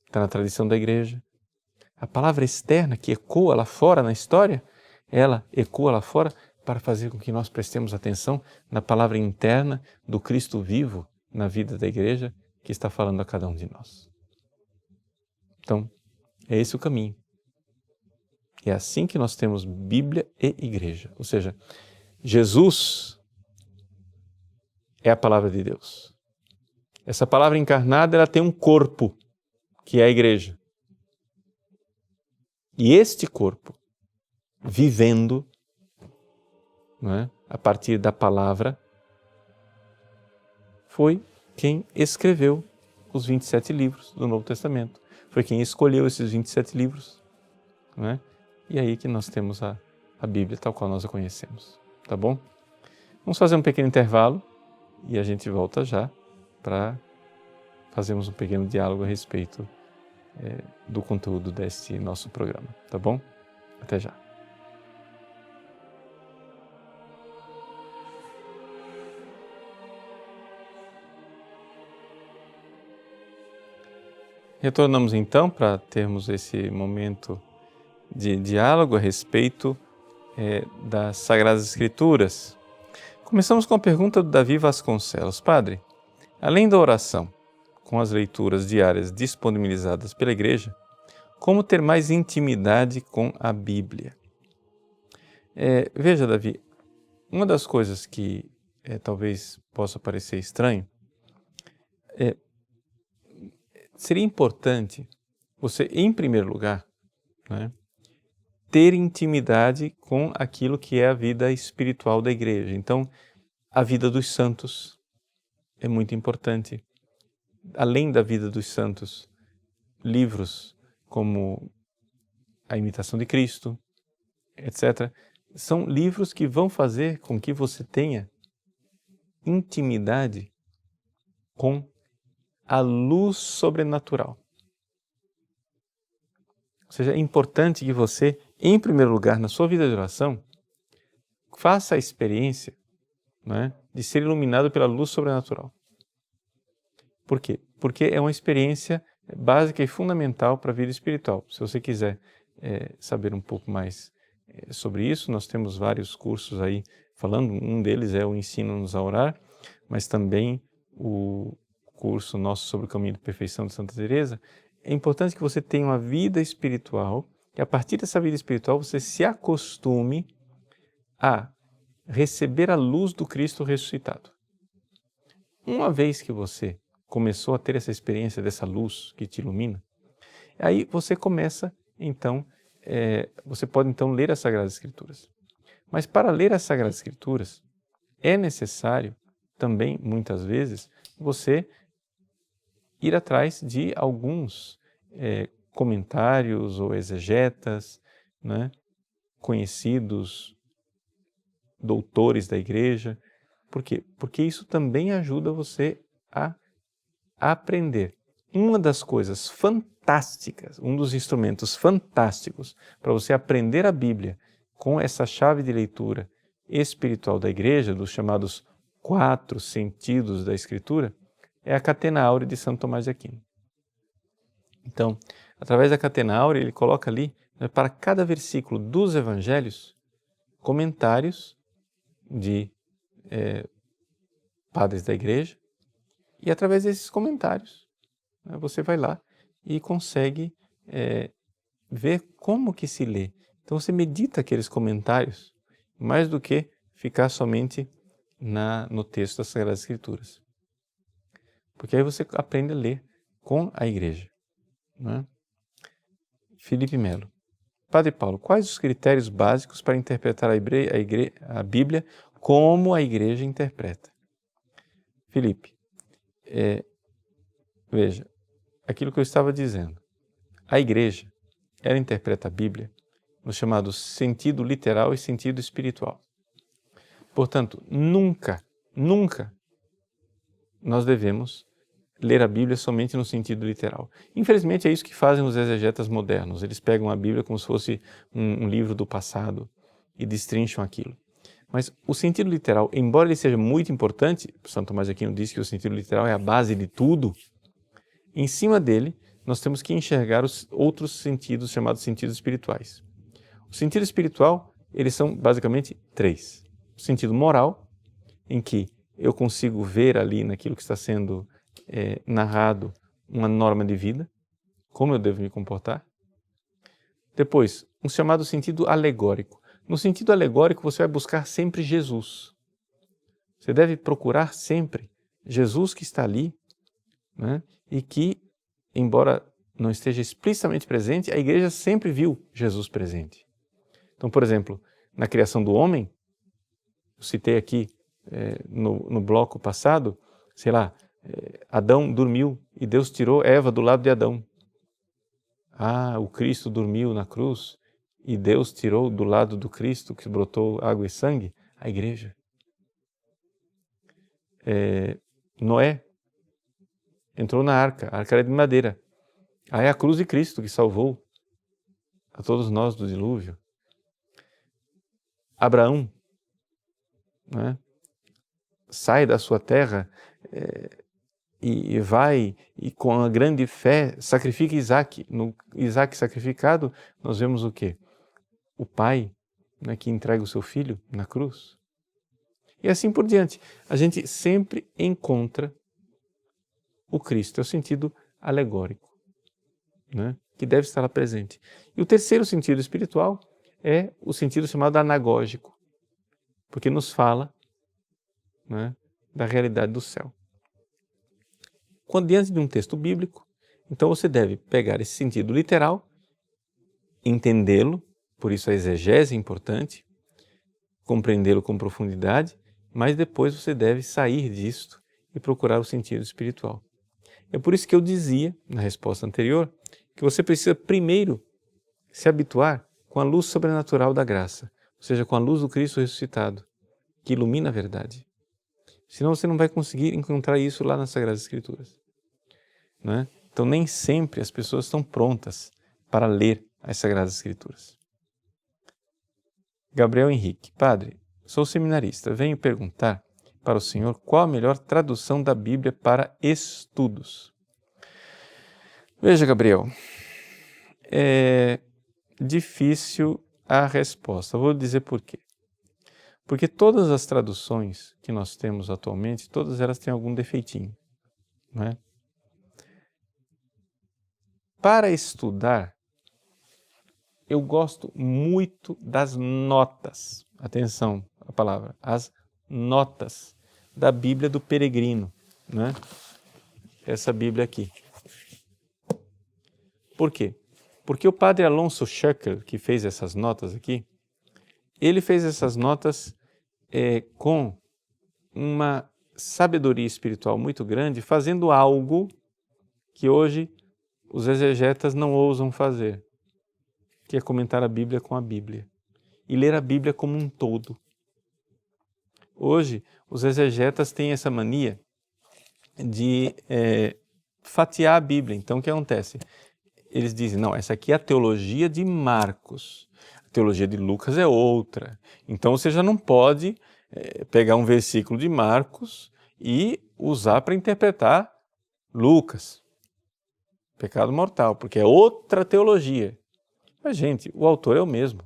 está na tradição da igreja. A palavra externa que ecoa lá fora na história, ela ecoa lá fora para fazer com que nós prestemos atenção na palavra interna do Cristo vivo na vida da igreja que está falando a cada um de nós. Então, é esse o caminho. É assim que nós temos Bíblia e igreja. Ou seja, Jesus é a palavra de Deus. Essa palavra encarnada, ela tem um corpo, que é a igreja. E este corpo, vivendo, não é, a partir da palavra, foi quem escreveu os 27 livros do Novo Testamento. Foi quem escolheu esses 27 livros. Não é? E aí que nós temos a Bíblia tal qual nós a conhecemos. Tá bom? Vamos fazer um pequeno intervalo e a gente volta já para fazermos um pequeno diálogo a respeito do conteúdo deste nosso programa. Tá bom? Até já. Retornamos então para termos esse momento de diálogo a respeito das Sagradas Escrituras. Começamos com a pergunta do Davi Vasconcelos. Padre, além da oração, com as leituras diárias disponibilizadas pela Igreja, como ter mais intimidade com a Bíblia? Veja, Davi, uma das coisas que talvez possa parecer estranho seria importante você, em primeiro lugar, né, ter intimidade com aquilo que é a vida espiritual da Igreja. Então, a vida dos santos é muito importante. Além da vida dos santos, livros como A Imitação de Cristo, etc., são livros que vão fazer com que você tenha intimidade com a luz sobrenatural. Ou seja, é importante que você, em primeiro lugar, na sua vida de oração, faça a experiência, né, de ser iluminado pela luz sobrenatural. Por quê? Porque é uma experiência básica e fundamental para a vida espiritual. Se você quiser saber um pouco mais sobre isso, nós temos vários cursos aí falando. Um deles é o Ensina-nos a Orar, mas também o curso nosso sobre o caminho de perfeição de Santa Teresa. É importante que você tenha uma vida espiritual e a partir dessa vida espiritual você se acostume a receber a luz do Cristo ressuscitado. Uma vez que você começou a ter essa experiência dessa luz que te ilumina, aí você começa, então, você pode então ler as Sagradas Escrituras. Mas para ler as Sagradas Escrituras, é necessário também, muitas vezes, você ir atrás de alguns comentários ou exegetas, né, conhecidos, doutores da Igreja. Por quê? Porque isso também ajuda você a aprender. Uma das coisas fantásticas, um dos instrumentos fantásticos para você aprender a Bíblia com essa chave de leitura espiritual da Igreja, dos chamados 4 sentidos da Escritura, é a Catena Áurea de Santo Tomás de Aquino. Então, através da Catena Áurea, ele coloca ali, né, para cada versículo dos Evangelhos, comentários de padres da Igreja, e através desses comentários, né, você vai lá e consegue ver como que se lê. Então você medita aqueles comentários, mais do que ficar somente no texto das Sagradas Escrituras. Porque aí você aprende a ler com a Igreja. Né? Felipe Melo. Padre Paulo, quais os critérios básicos para interpretar a Bíblia como a Igreja interpreta? Felipe, veja, aquilo que eu estava dizendo. A Igreja, ela interpreta a Bíblia no chamado sentido literal e sentido espiritual. Portanto, nunca nós devemos ler a Bíblia somente no sentido literal. Infelizmente é isso que fazem os exegetas modernos. Eles pegam a Bíblia como se fosse um livro do passado e destrincham aquilo. Mas o sentido literal, embora ele seja muito importante, Santo Tomás de Aquino diz que o sentido literal é a base de tudo, em cima dele nós temos que enxergar os outros sentidos chamados sentidos espirituais. O sentido espiritual, eles são basicamente 3. O sentido moral, em que eu consigo ver ali naquilo que está sendo narrado uma norma de vida, como eu devo me comportar. Depois, um chamado sentido alegórico. No sentido alegórico, você vai buscar sempre Jesus. Você deve procurar sempre Jesus que está ali, né? E que, embora não esteja explicitamente presente, a Igreja sempre viu Jesus presente. Então, por exemplo, na criação do homem, eu citei aqui no bloco passado, sei lá, Adão dormiu e Deus tirou Eva do lado de Adão. O Cristo dormiu na cruz e Deus tirou do lado do Cristo, que brotou água e sangue, a Igreja. Noé entrou na arca, a arca era de madeira. Aí é a cruz de Cristo que salvou a todos nós do dilúvio. Abraão, né, sai da sua terra e vai e com a grande fé sacrifica Isaac. No Isaac sacrificado, nós vemos o quê? O pai, né, que entrega o seu filho na cruz. E assim por diante. A gente sempre encontra o Cristo, é o sentido alegórico, né, que deve estar lá presente. E o terceiro sentido espiritual é o sentido chamado anagógico, porque nos fala, né, da realidade do céu. Quando diante de um texto bíblico, então você deve pegar esse sentido literal, entendê-lo, por isso a exegese é importante, compreendê-lo com profundidade, mas depois você deve sair disto e procurar o sentido espiritual. É por isso que eu dizia, na resposta anterior, que você precisa primeiro se habituar com a luz sobrenatural da graça, ou seja, com a luz do Cristo ressuscitado, que ilumina a verdade. Senão você não vai conseguir encontrar isso lá nas Sagradas Escrituras. Né? Então nem sempre as pessoas estão prontas para ler as Sagradas Escrituras. Gabriel Henrique, padre, sou seminarista, venho perguntar para o senhor qual a melhor tradução da Bíblia para estudos. Veja, Gabriel, é difícil a resposta. Vou dizer por quê. Porque todas as traduções que nós temos atualmente, todas elas têm algum defeitinho, não é? Para estudar, eu gosto muito das notas. Atenção, a palavra, as notas da Bíblia do Peregrino, né? Essa Bíblia aqui. Por quê? Porque o padre Alonso Schöckel, que fez essas notas aqui, ele fez essas notas com uma sabedoria espiritual muito grande, fazendo algo que hoje os exegetas não ousam fazer, que é comentar a Bíblia com a Bíblia e ler a Bíblia como um todo. Hoje, os exegetas têm essa mania de fatiar a Bíblia. Então, o que acontece? Eles dizem, não, essa aqui é a teologia de Marcos, a teologia de Lucas é outra. Então, você já não pode pegar um versículo de Marcos e usar para interpretar Lucas. Pecado mortal, porque é outra teologia. Mas, gente, o autor é o mesmo,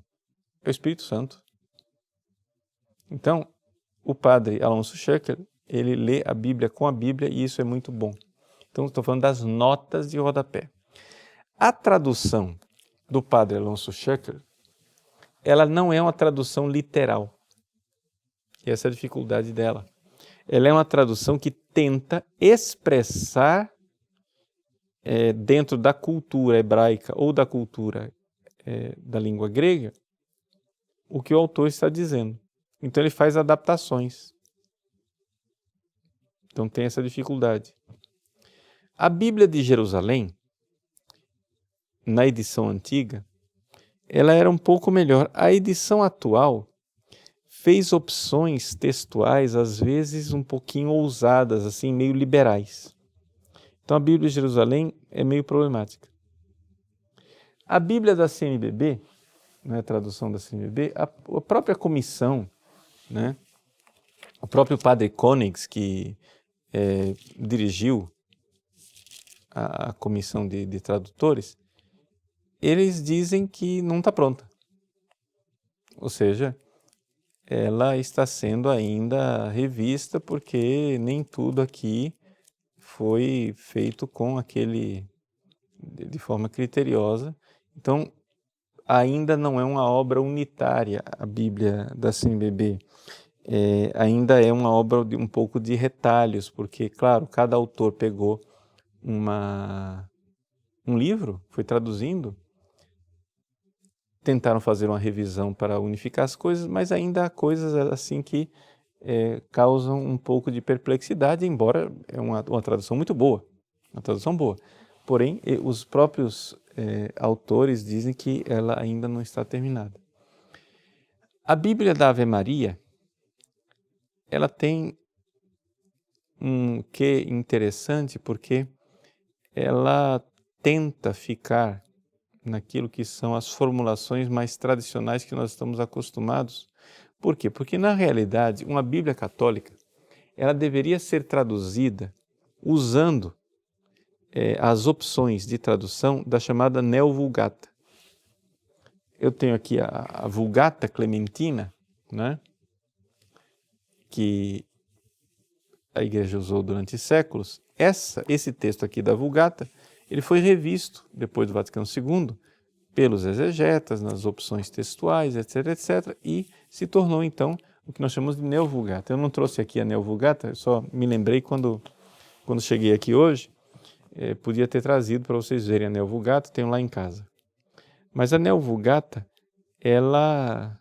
é o Espírito Santo. Então, o padre Alonso Schöckel, ele lê a Bíblia com a Bíblia e isso é muito bom. Então, estou falando das notas de rodapé. A tradução do padre Alonso Schöckel, ela não é uma tradução literal. E essa é a dificuldade dela. Ela é uma tradução que tenta expressar dentro da cultura hebraica ou da cultura da língua grega o que o autor está dizendo. Então ele faz adaptações. Então tem essa dificuldade. A Bíblia de Jerusalém, na edição antiga, ela era um pouco melhor. A edição atual fez opções textuais, às vezes um pouquinho ousadas, assim, meio liberais. Então a Bíblia de Jerusalém é meio problemática. A Bíblia da CNBB, né, a tradução da CNBB, a própria comissão, né, o próprio padre Koenigs, que dirigiu a comissão de tradutores, eles dizem que não está pronta. Ou seja, ela está sendo ainda revista porque nem tudo aqui foi feito com de forma criteriosa. Então, ainda não é uma obra unitária a Bíblia da CNBB. Ainda é uma obra de um pouco de retalhos, porque, claro, cada autor pegou um livro, foi traduzindo, tentaram fazer uma revisão para unificar as coisas, mas ainda há coisas assim que causam um pouco de perplexidade, embora é uma tradução muito boa, uma tradução boa. Porém, os próprios autores dizem que ela ainda não está terminada. A Bíblia da Ave Maria, ela tem um quê interessante porque ela tenta ficar naquilo que são as formulações mais tradicionais que nós estamos acostumados. Por quê? Porque, na realidade, uma Bíblia católica, ela deveria ser traduzida usando as opções de tradução da chamada Neo-Vulgata. Eu tenho aqui a Vulgata Clementina, né, que a Igreja usou durante séculos. Esse texto aqui da Vulgata, ele foi revisto depois do Vaticano II pelos exegetas, nas opções textuais, etc., etc., e se tornou então o que nós chamamos de Neo-Vulgata. Eu não trouxe aqui a Neo-Vulgata, eu só me lembrei quando cheguei aqui hoje, podia ter trazido para vocês verem a Neo-Vulgata, tenho lá em casa. Mas a Neo-Vulgata, ela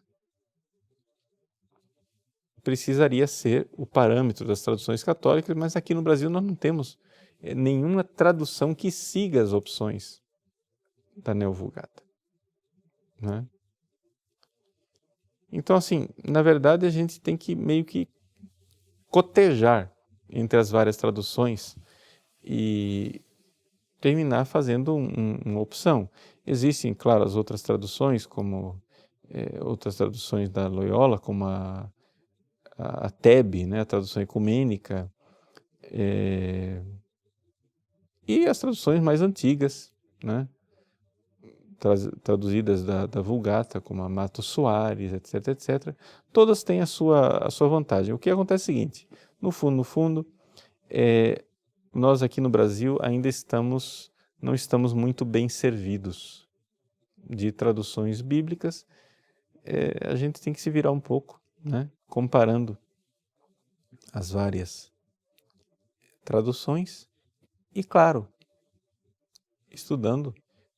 precisaria ser o parâmetro das traduções católicas, mas aqui no Brasil nós não temos nenhuma tradução que siga as opções da Neo-Vulgata, né? Então, assim, na verdade a gente tem que meio que cotejar entre as várias traduções e terminar fazendo uma opção. Existem, claro, as outras traduções, como outras traduções da Loyola, como a TEB, né, a tradução ecumênica, e as traduções mais antigas, né, traduzidas da Vulgata, como a Mato Soares, etc., etc., todas têm a sua vantagem. O que acontece é o seguinte, no fundo, nós aqui no Brasil ainda não estamos muito bem servidos de traduções bíblicas. A gente tem que se virar um pouco, né, comparando as várias traduções e, claro, estudando,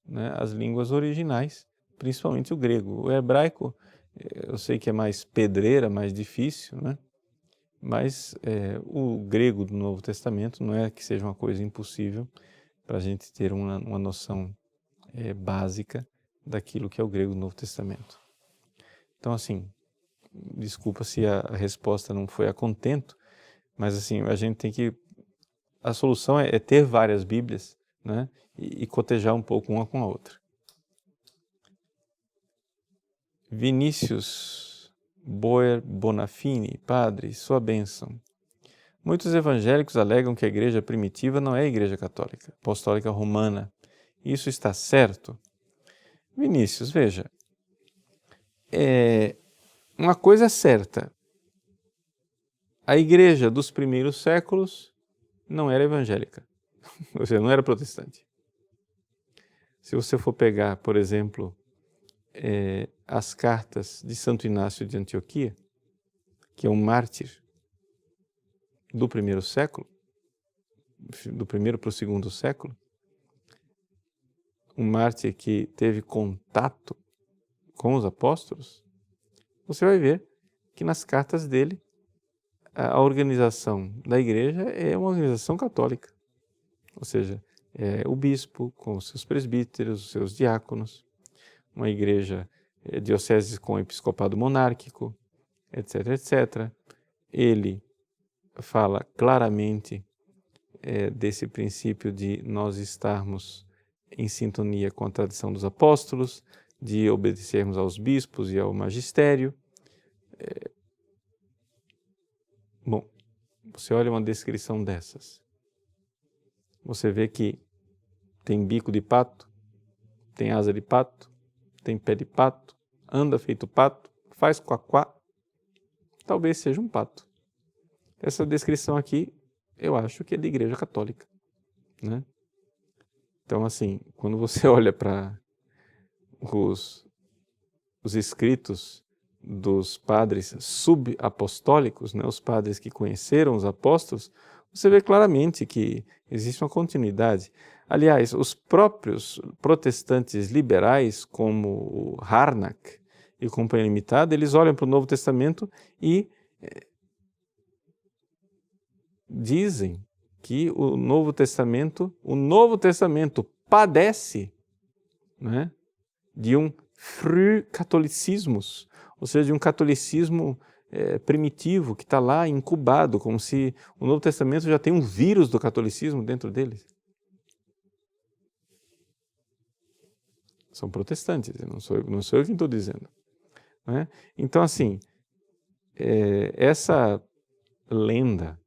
né, as línguas originais, principalmente o grego. O hebraico, eu sei que é mais pedreira, mais difícil, né? Mas o grego do Novo Testamento não é que seja uma coisa impossível para a gente ter uma noção básica daquilo que é o grego do Novo Testamento. Então, assim, desculpa se a resposta não foi a contento, mas assim, a gente tem que... A solução é ter várias Bíblias, né, e cotejar um pouco uma com a outra. Vinícius Boer Bonafini, padre, sua bênção. Muitos evangélicos alegam que a igreja primitiva não é a igreja católica, apostólica romana. Isso está certo? Vinícius, veja, uma coisa é certa. A igreja dos primeiros séculos não era evangélica, ou seja, não era protestante. Se você for pegar, por exemplo, as cartas de Santo Inácio de Antioquia, que é um mártir do primeiro século, do primeiro para o segundo século, um mártir que teve contato com os apóstolos, você vai ver que nas cartas dele a organização da igreja é uma organização católica, ou seja, o bispo com os seus presbíteros, os seus diáconos, uma igreja diocese com episcopado monárquico, etc., etc. Ele fala claramente desse princípio de nós estarmos em sintonia com a tradição dos apóstolos, de obedecermos aos bispos e ao magistério. Bom, você olha uma descrição dessas, você vê que tem bico de pato, tem asa de pato, tem pé de pato, anda feito pato, faz quaquá, talvez seja um pato. Essa descrição aqui, eu acho que é de igreja católica, né? Então, assim, quando você olha para os escritos dos padres subapostólicos, né, os padres que conheceram os apóstolos, você vê claramente que existe uma continuidade. Aliás, os próprios protestantes liberais, como o Harnack e Companhia Limitada, eles olham para o Novo Testamento e dizem que o Novo Testamento padece, né, de um Frühkatholicismus, ou seja, de um catolicismo primitivo que está lá incubado, como se o Novo Testamento já tem um vírus do catolicismo dentro dele. São protestantes, não sou eu quem estou dizendo, né? Então, assim, essa lenda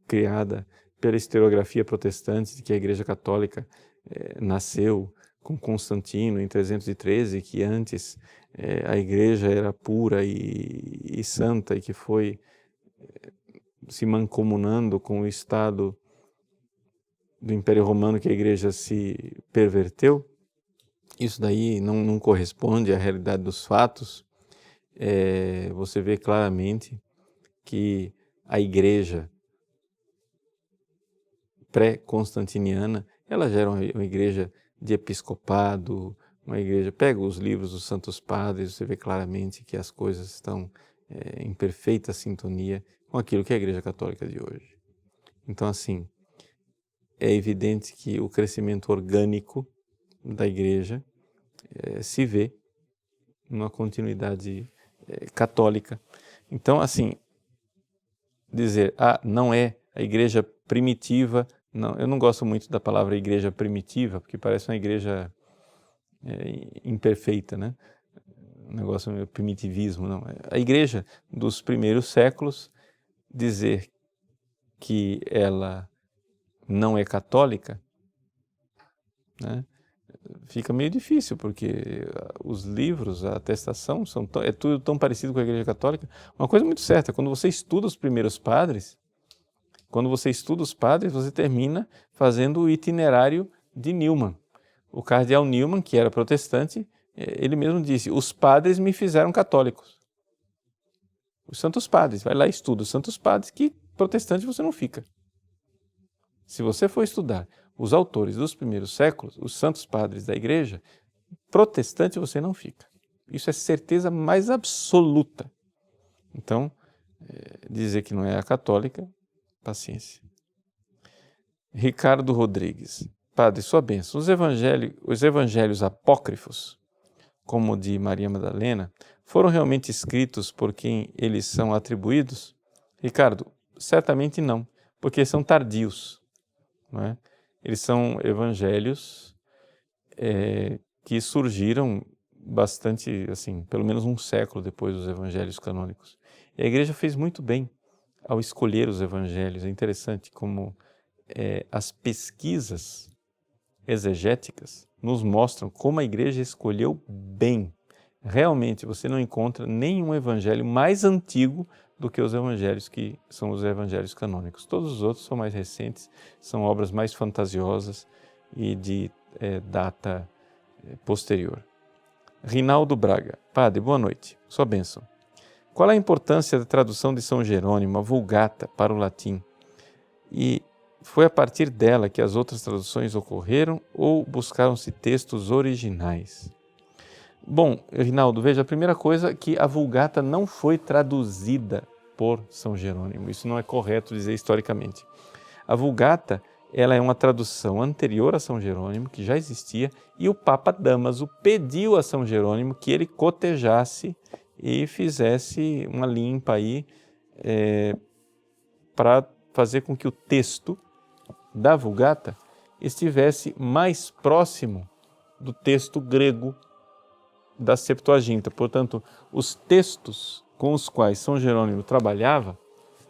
criada pela historiografia protestante de que a Igreja Católica nasceu com Constantino em 313, que antes a Igreja era pura e santa e que foi se mancomunando com o Estado do Império Romano, que a Igreja se perverteu. Isso daí não corresponde à realidade dos fatos. Você vê claramente que a Igreja pré-constantiniana, ela já era uma igreja de episcopado, uma igreja, pega os livros dos Santos Padres, você vê claramente que as coisas estão em perfeita sintonia com aquilo que é a Igreja Católica de hoje. Então, assim, é evidente que o crescimento orgânico da igreja se vê numa continuidade católica. Então, assim, dizer, não é a igreja primitiva, não, eu não gosto muito da palavra igreja primitiva, porque parece uma igreja imperfeita, né? Um negócio meio primitivismo, não. A igreja dos primeiros séculos, dizer que ela não é católica, né? Fica meio difícil, porque os livros, a atestação, é tudo tão parecido com a Igreja Católica. Uma coisa muito certa, quando você estuda os primeiros padres, você termina fazendo o itinerário de Newman. O cardeal Newman, que era protestante, ele mesmo disse, os padres me fizeram católicos. Os santos padres, vai lá e estuda os santos padres, que protestante você não fica. Se você for estudar os autores dos primeiros séculos, os santos padres da igreja, protestante você não fica. Isso é certeza mais absoluta. Então, dizer que não é a católica, paciência. Ricardo Rodrigues. Padre, sua bênção. Os evangelhos apócrifos, como o de Maria Madalena, foram realmente escritos por quem eles são atribuídos? Ricardo, certamente não, porque são tardios. Não é? Eles são evangelhos que surgiram bastante, assim, pelo menos um século depois dos evangelhos canônicos. E a igreja fez muito bem ao escolher os evangelhos. É interessante como as pesquisas exegéticas nos mostram como a igreja escolheu bem. Realmente, você não encontra nenhum evangelho mais antigo do que os evangelhos que são os evangelhos canônicos. Todos os outros são mais recentes, são obras mais fantasiosas e de data posterior. Rinaldo Braga. Padre, boa noite. Sua bênção. Qual a importância da tradução de São Jerônimo, a Vulgata, para o latim? E foi a partir dela que as outras traduções ocorreram ou buscaram-se textos originais? Bom, Rinaldo, veja, a primeira coisa é que a Vulgata não foi traduzida por São Jerônimo. Isso não é correto dizer historicamente. A Vulgata, ela é uma tradução anterior a São Jerônimo, que já existia, e o Papa Dámaso pediu a São Jerônimo que ele cotejasse e fizesse uma limpa aí para fazer com que o texto da Vulgata estivesse mais próximo do texto grego da Septuaginta. Portanto, os textos com os quais São Jerônimo trabalhava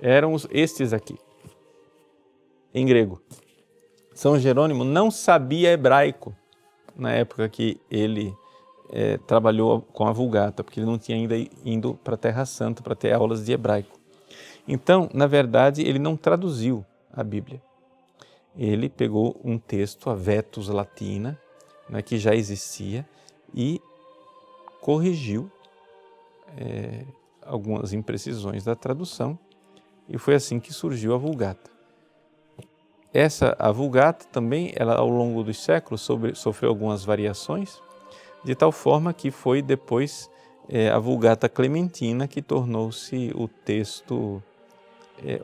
eram estes aqui, em grego. São Jerônimo não sabia hebraico na época que ele trabalhou com a Vulgata, porque ele não tinha ainda ido para a Terra Santa para ter aulas de hebraico. Então, na verdade, ele não traduziu a Bíblia. Ele pegou um texto, a Vetus Latina, né, que já existia, e corrigiu algumas imprecisões da tradução, e foi assim que surgiu a Vulgata. A Vulgata também, ela, ao longo dos séculos, sofreu algumas variações, de tal forma que foi depois a Vulgata Clementina que tornou-se o texto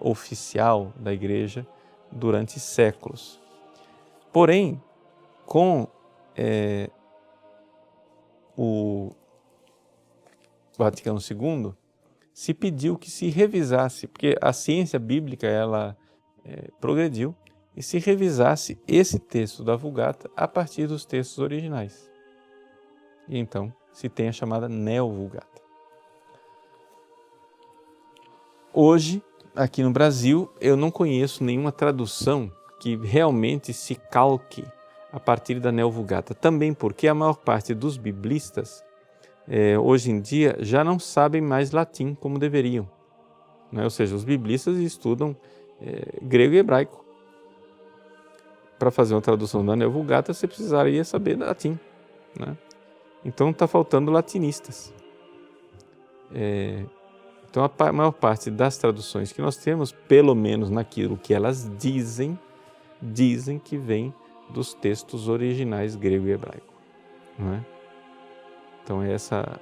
oficial da Igreja durante séculos. Porém, com o Vaticano II, se pediu que se revisasse, porque a ciência bíblica ela progrediu, e se revisasse esse texto da Vulgata a partir dos textos originais. E então se tem a chamada Neo-Vulgata. Hoje, aqui no Brasil, eu não conheço nenhuma tradução que realmente se calque a partir da Neo-Vulgata. Também porque a maior parte dos biblistas, hoje em dia, já não sabem mais latim como deveriam. Né? Ou seja, os biblistas estudam grego e hebraico. Para fazer uma tradução da Neo-Vulgata, você precisaria saber latim. Né? Então está faltando latinistas. Então a maior parte das traduções que nós temos, pelo menos naquilo que elas dizem que vem dos textos originais grego e hebraico. Não é? Então é essa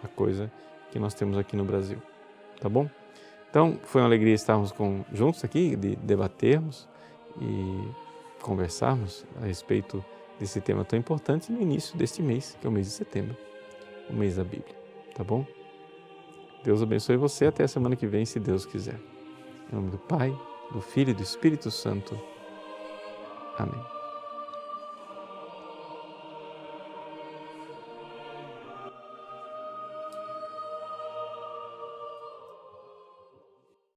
a coisa que nós temos aqui no Brasil. Tá bom? Então foi uma alegria estarmos juntos aqui, de debatermos e conversarmos a respeito desse tema tão importante no início deste mês, que é o mês de setembro, o mês da Bíblia. Tá bom? Deus abençoe você até a semana que vem, se Deus quiser. Em nome do Pai, do Filho e do Espírito Santo. Amém.